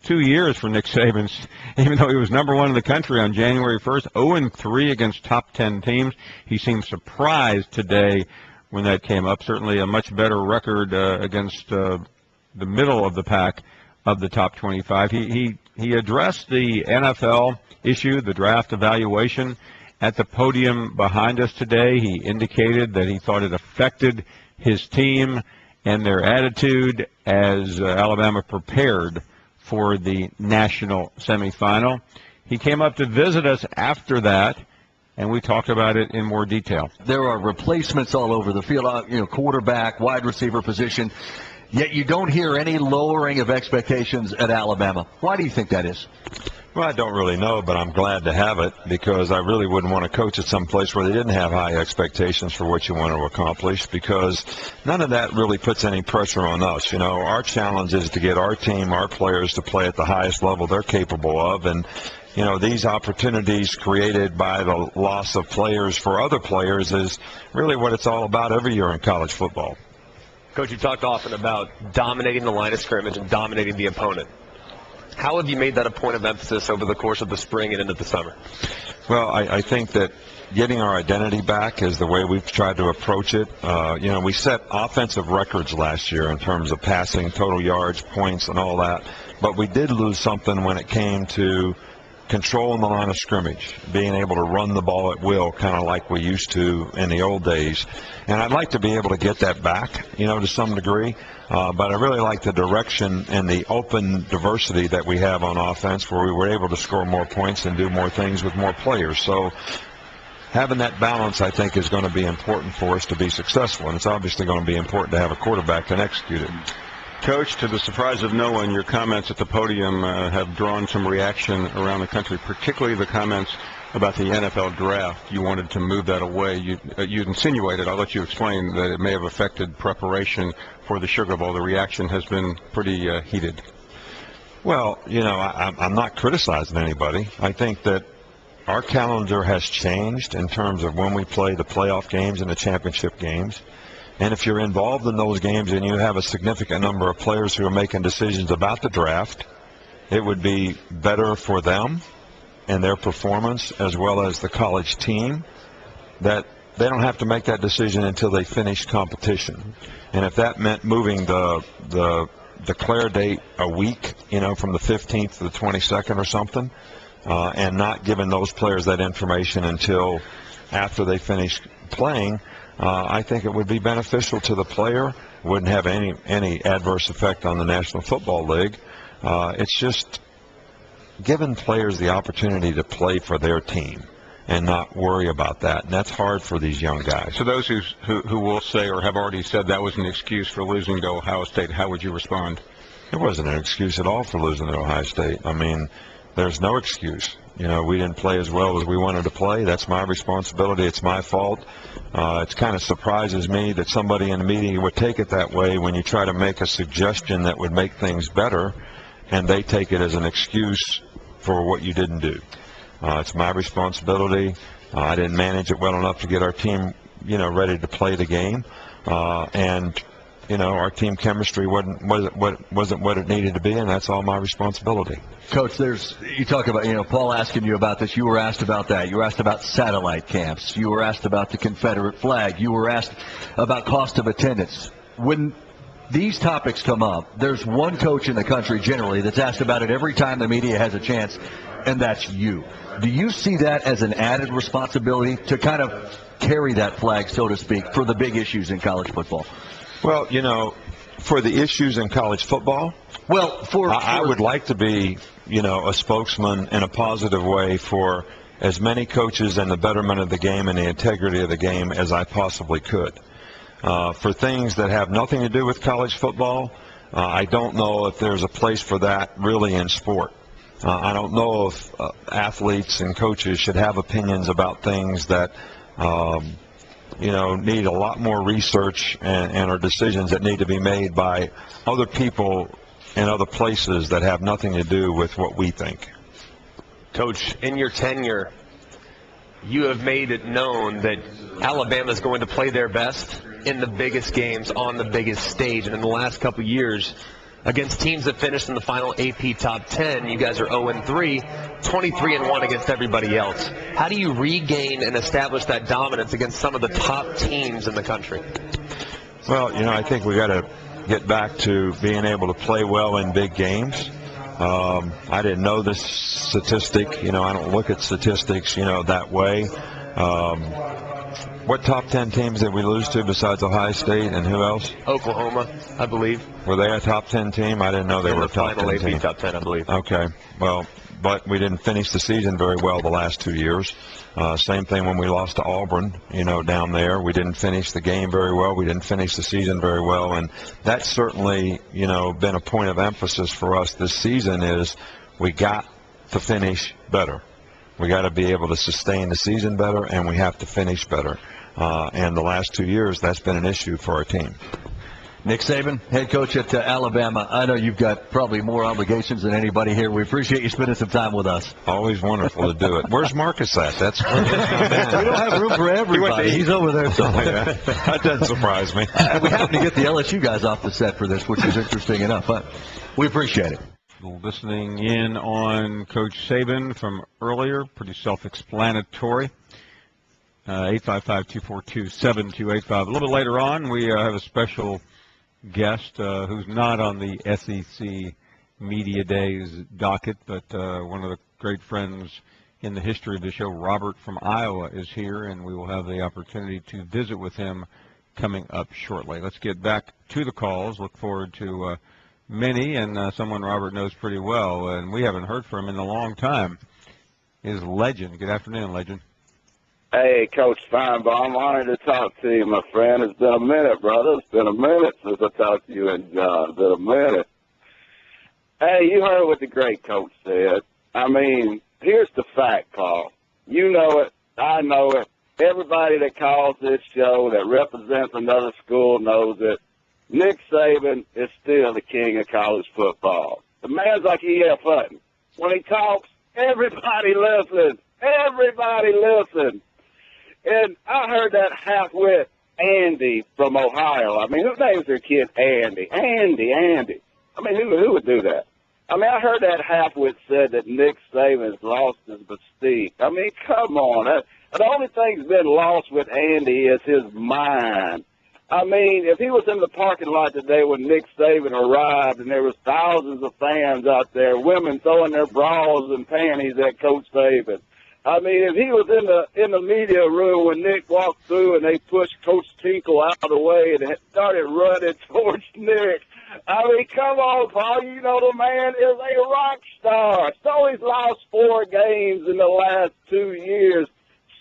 2 years for Nick Saban, even though he was number one in the country on January 1st, 0-3 against top 10 teams. He seemed surprised today when that came up. Certainly a much better record against the middle of the pack of the top 25. He addressed the NFL issue, the draft evaluation, at the podium behind us today. He indicated that he thought it affected his team and their attitude as Alabama prepared for the national semifinal. He came up to visit us after that, and we talked about it in more detail. There are replacements all over the field, quarterback, wide receiver position, yet you don't hear any lowering of expectations at Alabama. Why do you think that is? Well, I don't really know, but I'm glad to have it because I really wouldn't want to coach at some place where they didn't have high expectations for what you want to accomplish, because none of that really puts any pressure on us. Our challenge is to get our team, our players, to play at the highest level they're capable of. And, these opportunities created by the loss of players for other players is really what it's all about every year in college football. Coach, you talked often about dominating the line of scrimmage and dominating the opponent. How have you made that a point of emphasis over the course of the spring and into the summer? Well, I think that getting our identity back is the way we've tried to approach it. We set offensive records last year in terms of passing, total yards, points, and all that. But we did lose something when it came to controlling the line of scrimmage, being able to run the ball at will, kind of like we used to in the old days. And I'd like to be able to get that back, to some degree. But I really like the direction and the open diversity that we have on offense, where we were able to score more points and do more things with more players. So having that balance, I think, is going to be important for us to be successful. And it's obviously going to be important to have a quarterback that can execute it. Coach, to the surprise of no one, your comments at the podium have drawn some reaction around the country, particularly the comments about the NFL draft. You wanted to move that away. You insinuated, I'll let you explain, that it may have affected preparation for the Sugar Bowl. The reaction has been pretty heated. Well, I'm not criticizing anybody. I think that our calendar has changed in terms of when we play the playoff games and the championship games. And if you're involved in those games and you have a significant number of players who are making decisions about the draft, it would be better for them and their performance, as well as the college team, that they don't have to make that decision until they finish competition. And if that meant moving the declare date a week, from the 15th to the 22nd or something, and not giving those players that information until after they finish playing, I think it would be beneficial to the player. Wouldn't have any adverse effect on the National Football League. It's just giving players the opportunity to play for their team and not worry about that. And that's hard for these young guys. So those who will say or have already said that was an excuse for losing to Ohio State, how would you respond? It wasn't an excuse at all for losing to Ohio State. I mean, there's no excuse. We didn't play as well as we wanted to play. That's my responsibility. It's my fault. It kind of surprises me that somebody in the media would take it that way when you try to make a suggestion that would make things better, and they take it as an excuse for what you didn't do. It's my responsibility. I didn't manage it well enough to get our team, ready to play the game. And our team chemistry wasn't what it needed to be, and that's all my responsibility. Coach, you talk about, Paul asking you about this. You were asked about that. You were asked about satellite camps. You were asked about the Confederate flag. You were asked about cost of attendance. When these topics come up, there's one coach in the country generally that's asked about it every time the media has a chance, and that's you. Do you see that as an added responsibility to kind of carry that flag, so to speak, for the big issues in college football? Well, for the issues in college football, I would like to be, a spokesman in a positive way for as many coaches and the betterment of the game and the integrity of the game as I possibly could. For things that have nothing to do with college football, I don't know if there's a place for that really in sport. I don't know if athletes and coaches should have opinions about things that need a lot more research and are decisions that need to be made by other people in other places that have nothing to do with what we think. Coach, in your tenure, you have made it known that Alabama is going to play their best in the biggest games on the biggest stage. And in the last couple years, against teams that finished in the final AP top 10, you guys are 0-3, 23-1 against everybody else. How do you regain and establish that dominance against some of the top teams in the country? Well, I think we got to get back to being able to play well in big games. I didn't know this statistic. I don't look at statistics, that way. What top 10 teams did we lose to besides Ohio State, and who else? Oklahoma, I believe. Were they a top 10 team? I didn't know they were a top 10 team. Top 10, I believe. Okay. Well, but we didn't finish the season very well the last 2 years. Same thing when we lost to Auburn, down there. We didn't finish the game very well. We didn't finish the season very well. And that's certainly, been a point of emphasis for us this season is we got to finish better. We got to be able to sustain the season better, and we have to finish better. And the last 2 years, that's been an issue for our team. Nick Saban, head coach at Alabama. I know you've got probably more obligations than anybody here. We appreciate you spending some time with us. Always wonderful to do it. Where's Marcus at? We don't have room for everybody. He's over there somewhere. That doesn't surprise me. We happen to get the LSU guys off the set for this, which is interesting enough. But we appreciate it. Listening in on Coach Saban from earlier, pretty self-explanatory. 855-242-7285. A little bit later on, we have a special guest who's not on the SEC Media Days docket, but one of the great friends in the history of the show, Robert from Iowa, is here, and we will have the opportunity to visit with him coming up shortly. Let's get back to the calls. Look forward to many, and someone Robert knows pretty well, and we haven't heard from him in a long time, is Legend. Good afternoon, Legend. Hey, Coach Finebaum, I'm honored to talk to you, my friend. It's been a minute, brother. It's been a minute since I talked to you and John. It's been a minute. Hey, you heard what the great coach said. I mean, here's the fact, Paul. You know it. I know it. Everybody that calls this show that represents another school knows it. Nick Saban is still the king of college football. The man's like E.F. Hutton. When he talks, everybody listens. Everybody listens. And I heard that half-wit Andy from Ohio. I mean, who names their kid Andy? Andy. I mean, who would do that? I mean, I heard that half-wit said that Nick Saban's lost his mystique. I mean, come on. The only thing that's been lost with Andy is his mind. I mean, if he was in the parking lot today when Nick Saban arrived and there was thousands of fans out there, women throwing their bras and panties at Coach Saban. I mean, if he was in the media room when Nick walked through and they pushed Coach Tinkle out of the way and started running towards Nick, I mean, come on, Paul. You know the man is a rock star. So he's lost 4 games in the last 2 years.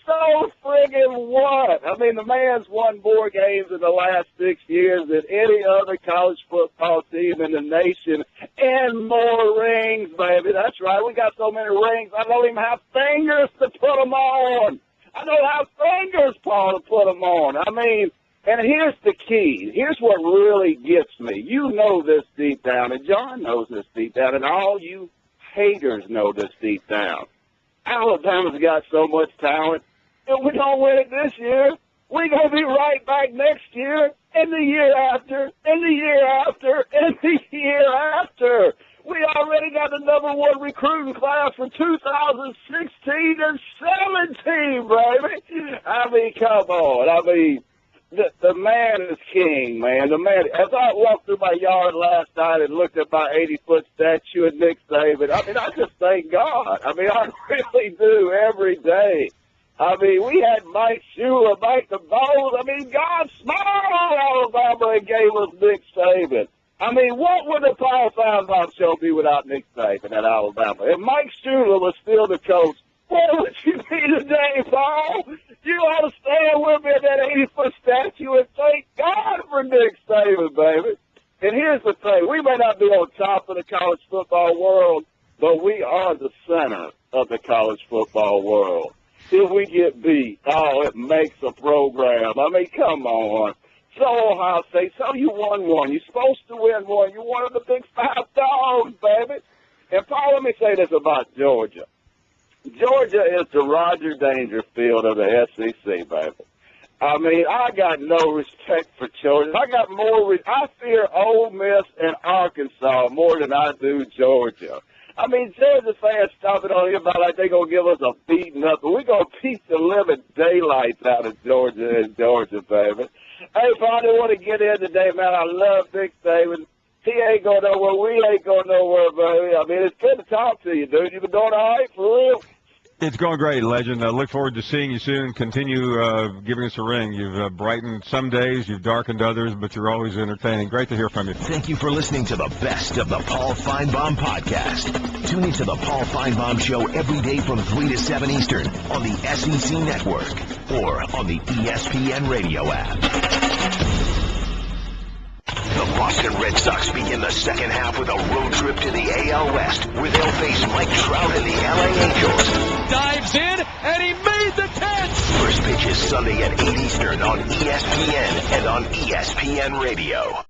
So friggin' what? I mean, the man's won more games in the last 6 years than any other college football team in the nation, and more rings, baby. That's right. We got so many rings, I don't even have fingers to put them on. I don't have fingers, Paul, to put them on. I mean, and here's the key. Here's what really gets me. You know this deep down, and John knows this deep down, and all you haters know this deep down. Alabama's got so much talent. If we don't win it this year, we're going to be right back next year, and the year after, and the year after, and the year after. We already got the #1 recruiting class for 2016 and 17, baby. I mean, come on. I mean, the man is king, man. The man. As I walked through my yard last night and looked at my 80-foot statue of Nick Saban, I mean, I just thank God. I mean, I really do every day. I mean, we had Mike Shula, Mike the Bowles. I mean, God smiled on Alabama and gave us Nick Saban. I mean, what would the Paul Finebaum show be without Nick Saban at Alabama? If Mike Shula was still the coach, what would you be today, Paul? You ought to stand with me at that 80-foot statue and thank God for Nick Saban, baby. And here's the thing. We may not be on top of the college football world, but we are the center of the college football world. If we get beat, it makes a program. I mean, come on. So Ohio State, so you won one. You're supposed to win one. You're one of the big 5 dogs, baby. And, Paul, let me say this about Georgia. Georgia is the Roger Dangerfield of the SEC, baby. I mean, I got no respect for Georgia. I fear Ole Miss and Arkansas more than I do Georgia. I mean, Georgia fans stomping on here about like they're going to give us a beating up, but we're going to beat the living daylights out of Georgia and Georgia, baby. Hey, if I didn't want to get in today, man, I love Nick Saban. He ain't going nowhere. We ain't going nowhere, baby. I mean, it's good to talk to you, dude. You been doing all right, for real? It's going great, Legend. I look forward to seeing you soon. Continue giving us a ring. You've brightened some days, you've darkened others, but you're always entertaining. Great to hear from you. Thank you for listening to the best of the Paul Finebaum podcast. Tune into the Paul Finebaum Show every day from 3 to 7 Eastern on the SEC Network or on the ESPN radio app. The Boston Red Sox begin the second half with a road trip to the AL West, where they'll face Mike Trout and the LA Angels. Dives in, and he made the catch! First pitch is Sunday at 8 Eastern on ESPN and on ESPN Radio.